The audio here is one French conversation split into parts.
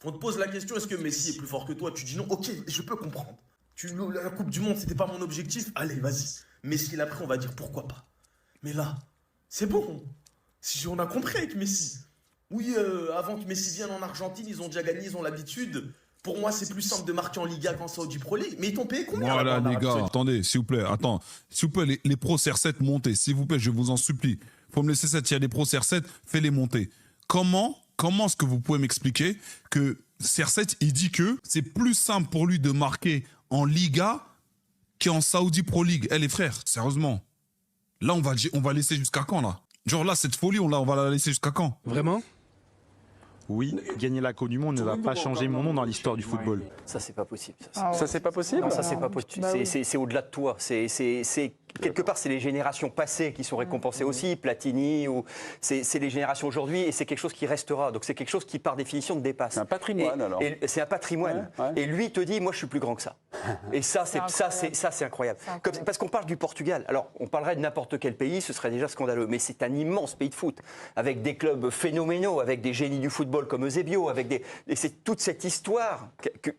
On te pose la question, est-ce que Messi est plus fort que toi? Tu dis non, ok, je peux comprendre. La Coupe du Monde, c'était pas mon objectif. Allez, vas-y. Messi l'a pris, on va dire pourquoi pas. Mais là, c'est bon. Si on a compris avec Messi. Oui, avant que Messi vienne en Argentine, ils ont déjà gagné, ils ont l'habitude. Pour moi, c'est plus simple de marquer en Liga qu'en Saudi Pro League. Mais ils t'ont payé combien là-bas Voilà, en les Arabie gars, Saoudite? attendez, s'il vous plaît, S'il vous plaît, les pros CR7, montez. S'il vous plaît, je vous en supplie. Faut me laisser ça. Il y a des pros CR7, fais-les monter. Comment est-ce que vous pouvez m'expliquer que CR7, il dit que c'est plus simple pour lui de marquer en Liga qu'en Saudi Pro League? Eh, les frères, sérieusement. Là, on va laisser jusqu'à quand, là? Genre là, cette folie, on va la laisser jusqu'à quand? Vraiment? Oui, gagner la Coupe du Monde ne va pas changer mon nom dans l'histoire du football. Ça, c'est pas possible. Ça, c'est pas possible? Non, ça, c'est pas possible. C'est au-delà de toi. Quelque part, c'est les générations passées qui sont récompensées aussi, Platini, ou c'est les générations aujourd'hui, et c'est quelque chose qui restera. Donc c'est quelque chose qui, par définition, te dépasse. C'est un patrimoine, alors. C'est un patrimoine. Ouais. Et lui, il te dit, moi, je suis plus grand que ça. Et ça, c'est incroyable. Parce qu'on parle du Portugal. Alors, on parlerait de n'importe quel pays, ce serait déjà scandaleux. Mais c'est un immense pays de foot, avec des clubs phénoménaux, avec des génies du football comme Eusebio, et c'est toute cette histoire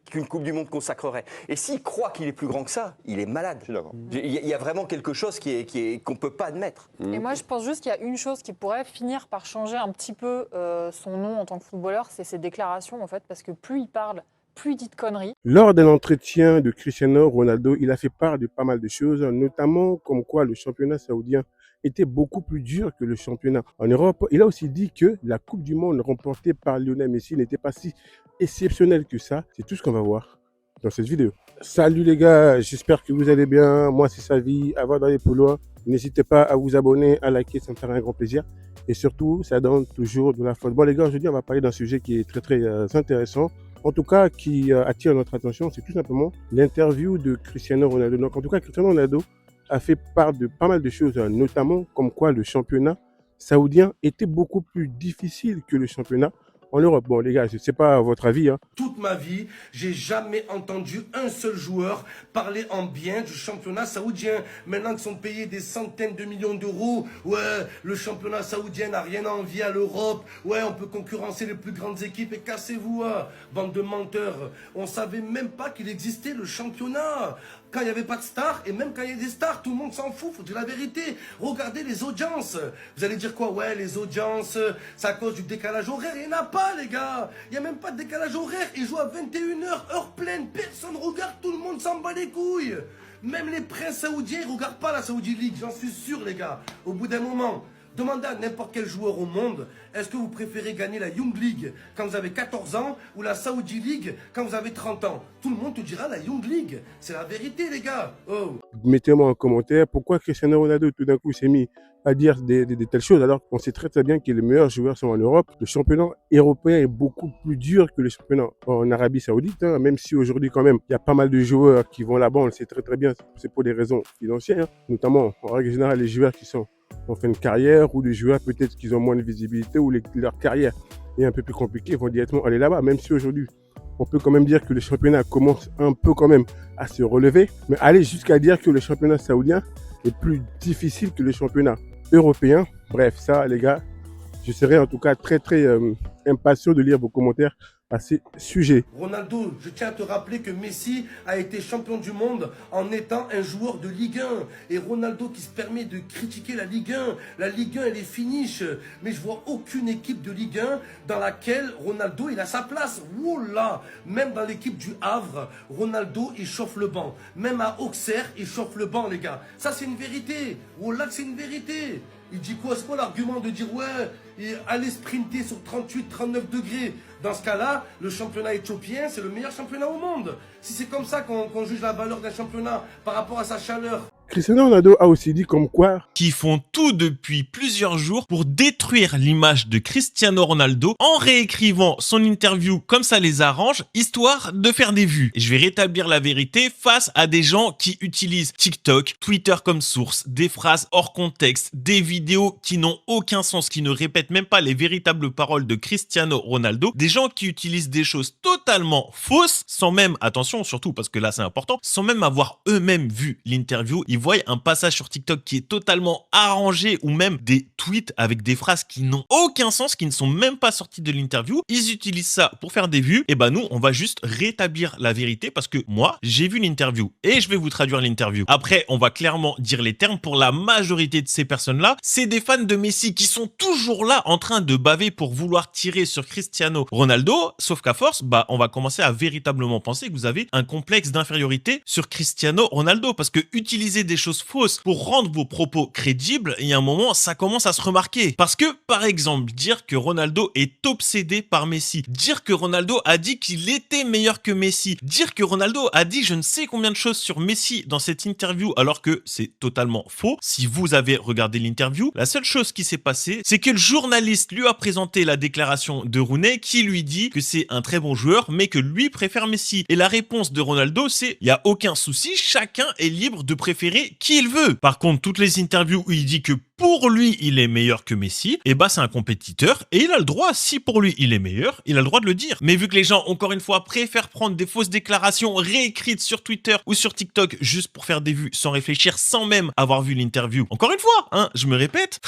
qu'une Coupe du Monde consacrerait. Et s'il croit qu'il est plus grand que ça, il est malade. Je suis d'accord. Il y a vraiment quelque chose qu'on ne peut pas admettre. Et moi, je pense juste qu'il y a une chose qui pourrait finir par changer un petit peu son nom en tant que footballeur, c'est ses déclarations, en fait, parce que plus il parle, plus il dit de conneries. Lors d'un entretien de Cristiano Ronaldo, il a fait part de pas mal de choses, notamment comme quoi le championnat saoudien était beaucoup plus dur que le championnat en Europe. Il a aussi dit que la Coupe du Monde remportée par Lionel Messi n'était pas si exceptionnelle que ça. C'est tout ce qu'on va voir dans cette vidéo. Salut les gars, j'espère que vous allez bien. Moi, c'est Savi. Avant d'aller plus loin, n'hésitez pas à vous abonner, à liker, ça me ferait un grand plaisir. Et surtout, ça donne toujours de la faute. Bon les gars, aujourd'hui, on va parler d'un sujet qui est très intéressant. En tout cas, qui attire notre attention, c'est tout simplement l'interview de Cristiano Ronaldo. Donc, en tout cas, Cristiano Ronaldo a fait part de pas mal de choses, notamment comme quoi le championnat saoudien était beaucoup plus difficile que le championnat en Europe. Bon, les gars, je ne sais pas votre avis. Toute ma vie, j'ai jamais entendu un seul joueur parler en bien du championnat saoudien. Maintenant qu'ils sont payés des centaines de millions d'euros, ouais, le championnat saoudien n'a rien à envier à l'Europe. Ouais, on peut concurrencer les plus grandes équipes et cassez-vous, bande de menteurs. On savait même pas qu'il existait le championnat. Quand il n'y avait pas de stars, et même quand il y a des stars, tout le monde s'en fout, faut dire la vérité. Regardez les audiences. Vous allez dire quoi? Ouais, les audiences, c'est à cause du décalage horaire. Il n'y en a pas, les gars. Il n'y a même pas de décalage horaire. Ils jouent à 21h, heure pleine. Personne regarde, tout le monde s'en bat les couilles. Même les princes saoudiens, ils ne regardent pas la Saudi League, j'en suis sûr, les gars. Au bout d'un moment, demandez à n'importe quel joueur au monde, est-ce que vous préférez gagner la Young League quand vous avez 14 ans ou la Saudi League quand vous avez 30 ans? Tout le monde te dira la Young League. C'est la vérité, les gars. Oh. Mettez-moi en commentaire pourquoi Cristiano Ronaldo tout d'un coup s'est mis à dire des telles choses alors qu'on sait très bien que les meilleurs joueurs sont en Europe. Le championnat européen est beaucoup plus dur que le championnat en Arabie Saoudite, même si aujourd'hui quand même il y a pas mal de joueurs qui vont là-bas, on le sait très bien, c'est pour des raisons financières, notamment en règle générale les joueurs qui sont en fin de carrière ou des joueurs peut-être qui ont moins de visibilité ou leur carrière est un peu plus compliquée, vont directement aller là-bas, même si aujourd'hui on peut quand même dire que le championnat commence un peu quand même à se relever, mais aller jusqu'à dire que le championnat saoudien est plus difficile que le championnat européen, bref, ça les gars, je serai en tout cas très impatient de lire vos commentaires à ces sujets. Ronaldo, je tiens à te rappeler que Messi a été champion du monde en étant un joueur de Ligue 1. Et Ronaldo qui se permet de critiquer la Ligue 1. La Ligue 1, elle est finish. Mais je vois aucune équipe de Ligue 1 dans laquelle Ronaldo, il a sa place. Oula! Même dans l'équipe du Havre, Ronaldo, il chauffe le banc. Même à Auxerre, il chauffe le banc, les gars. Ça, c'est une vérité. Oula, c'est une vérité. Il dit quoi? C'est quoi l'argument de dire ouais, aller sprinter sur 38-39 degrés? Dans ce cas-là, le championnat éthiopien, c'est le meilleur championnat au monde. Si c'est comme ça qu'on juge la valeur d'un championnat par rapport à sa chaleur. Cristiano Ronaldo a aussi dit comme quoi qui font tout depuis plusieurs jours pour détruire l'image de Cristiano Ronaldo en réécrivant son interview comme ça les arrange, histoire de faire des vues. Et je vais rétablir la vérité face à des gens qui utilisent TikTok, Twitter comme source, des phrases hors contexte, des vidéos qui n'ont aucun sens, qui ne répètent même pas les véritables paroles de Cristiano Ronaldo, des gens qui utilisent des choses totalement fausses, sans même, attention surtout parce que là c'est important, sans même avoir eux-mêmes vu l'interview. Ils voient un passage sur TikTok qui est totalement arrangé ou même des tweets avec des phrases qui n'ont aucun sens, qui ne sont même pas sorties de l'interview, ils utilisent ça pour faire des vues. Et bah nous, on va juste rétablir la vérité parce que moi, j'ai vu l'interview et je vais vous traduire l'interview. Après, on va clairement dire les termes. Pour la majorité de ces personnes-là, c'est des fans de Messi qui sont toujours là en train de baver pour vouloir tirer sur Cristiano Ronaldo. Sauf qu'à force, bah on va commencer à véritablement penser que vous avez un complexe d'infériorité sur Cristiano Ronaldo parce que utiliser des choses fausses pour rendre vos propos crédibles, il y a un moment, ça commence à se remarquer. Parce que, par exemple, dire que Ronaldo est obsédé par Messi, dire que Ronaldo a dit qu'il était meilleur que Messi, dire que Ronaldo a dit je ne sais combien de choses sur Messi dans cette interview alors que c'est totalement faux. Si vous avez regardé l'interview, la seule chose qui s'est passée, c'est que le journaliste lui a présenté la déclaration de Rooney qui lui dit que c'est un très bon joueur mais que lui préfère Messi. Et la réponse de Ronaldo, c'est il n'y a aucun souci, chacun est libre de préférer qui il veut. Par contre, toutes les interviews où il dit que pour lui, il est meilleur que Messi, et bah c'est un compétiteur et il a le droit, si pour lui il est meilleur, il a le droit de le dire. Mais vu que les gens, encore une fois, préfèrent prendre des fausses déclarations réécrites sur Twitter ou sur TikTok juste pour faire des vues sans réfléchir, sans même avoir vu l'interview, encore une fois, hein, je me répète,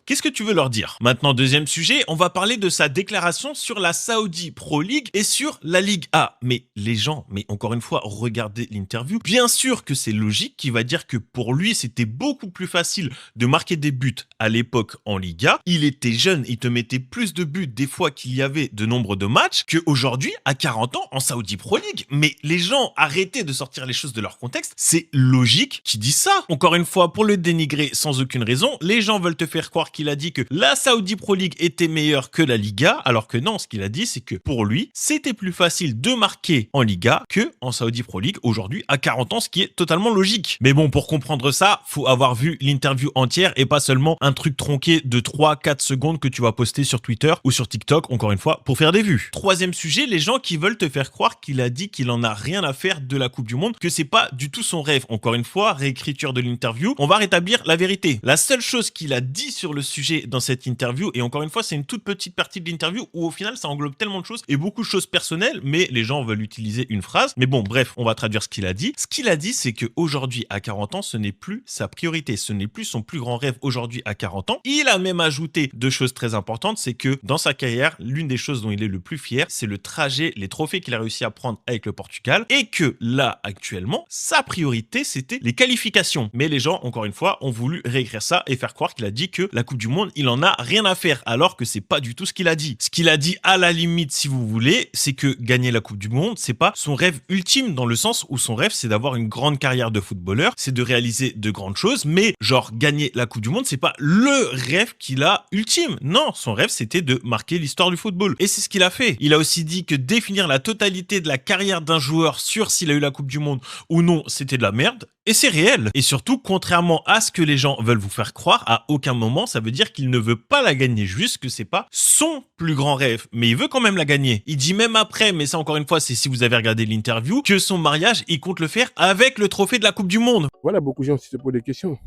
qu'est-ce que tu veux leur dire? Maintenant, deuxième sujet, on va parler de sa déclaration sur la Saudi Pro League et sur la Ligue A. Mais les gens, mais encore une fois, regardez l'interview. Bien sûr que c'est logique qu'il va dire que pour lui, c'était beaucoup plus facile de marquer des buts à l'époque en Liga. Il était jeune, il te mettait plus de buts des fois qu'il y avait de nombre de matchs qu'aujourd'hui, à 40 ans, en Saudi Pro League. Mais les gens, arrêtez de sortir les choses de leur contexte. C'est logique qu'il dise ça. Encore une fois, pour le dénigrer sans aucune raison, les gens veulent te faire croire qu'il a dit que la Saudi Pro League était meilleure que la Liga, alors que non, ce qu'il a dit, c'est que pour lui, c'était plus facile de marquer en Liga que en Saudi Pro League aujourd'hui à 40 ans, ce qui est totalement logique. Mais bon, pour comprendre ça, faut avoir vu l'interview entière et pas seulement un truc tronqué de 3-4 secondes que tu vas poster sur Twitter ou sur TikTok, encore une fois, pour faire des vues. Troisième sujet, les gens qui veulent te faire croire qu'il a dit qu'il en a rien à faire de la Coupe du Monde, que c'est pas du tout son rêve. Encore une fois, réécriture de l'interview, on va rétablir la vérité. La seule chose qu'il a dit sur le sujet dans cette interview, et encore une fois, c'est une toute petite partie de l'interview où au final, ça englobe tellement de choses et beaucoup de choses personnelles, mais les gens veulent utiliser une phrase. Mais bon, bref, on va traduire ce qu'il a dit. Ce qu'il a dit, c'est qu'aujourd'hui, à 40 ans, ce n'est plus sa priorité. Ce n'est plus son plus grand rêve aujourd'hui à 40 ans. Il a même ajouté deux choses très importantes, c'est que dans sa carrière, l'une des choses dont il est le plus fier, c'est le trajet, les trophées qu'il a réussi à prendre avec le Portugal, et que là, actuellement, sa priorité, c'était les qualifications. Mais les gens, encore une fois, ont voulu réécrire ça et faire croire qu'il a dit que la Coupe du Monde, il en a rien à faire, alors que c'est pas du tout ce qu'il a dit. Ce qu'il a dit, à la limite, si vous voulez, c'est que gagner la Coupe du Monde, c'est pas son rêve ultime, dans le sens où son rêve, c'est d'avoir une grande carrière de footballeur, c'est de réaliser de grandes choses, mais genre gagner la Coupe du Monde, c'est pas le rêve qu'il a ultime. Non, son rêve, c'était de marquer l'histoire du football. Et c'est ce qu'il a fait. Il a aussi dit que définir la totalité de la carrière d'un joueur sur s'il a eu la Coupe du Monde ou non, c'était de la merde. Et c'est réel. Et surtout, contrairement à ce que les gens veulent vous faire croire, à aucun moment, ça veut dire qu'il ne veut pas la gagner, juste que c'est pas son plus grand rêve. Mais il veut quand même la gagner. Il dit même après, mais ça encore une fois, c'est si vous avez regardé l'interview, que son mariage, il compte le faire avec le trophée de la Coupe du Monde. Voilà, beaucoup de gens se posent des questions.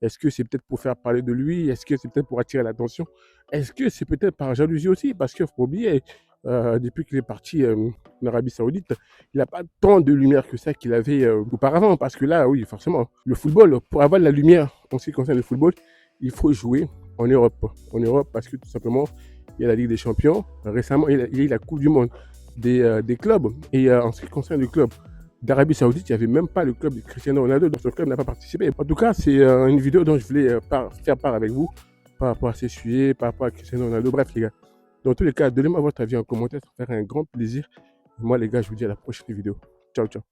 Est-ce que c'est peut-être pour faire parler de lui? Est-ce que c'est peut-être pour attirer l'attention? Est-ce que c'est peut-être par jalousie aussi? Parce qu'il faut oublier, depuis qu'il est parti en Arabie Saoudite, il n'a pas tant de lumière que ça qu'il avait auparavant. Parce que là, oui, forcément, le football, pour avoir de la lumière en ce qui concerne le football, il faut jouer en Europe. En Europe, parce que tout simplement, il y a la Ligue des Champions. Récemment, il y a eu la Coupe du Monde des clubs. Et en ce qui concerne le club d'Arabie Saoudite, il n'y avait même pas le club de Cristiano Ronaldo, donc ce club n'a pas participé. En tout cas, c'est une vidéo dont je voulais faire part avec vous par rapport à ces sujets, par rapport à Cristiano Ronaldo. Bref, les gars, dans tous les cas, donnez-moi votre avis en commentaire, ça me ferait un grand plaisir. Moi, les gars, je vous dis à la prochaine vidéo. Ciao, ciao.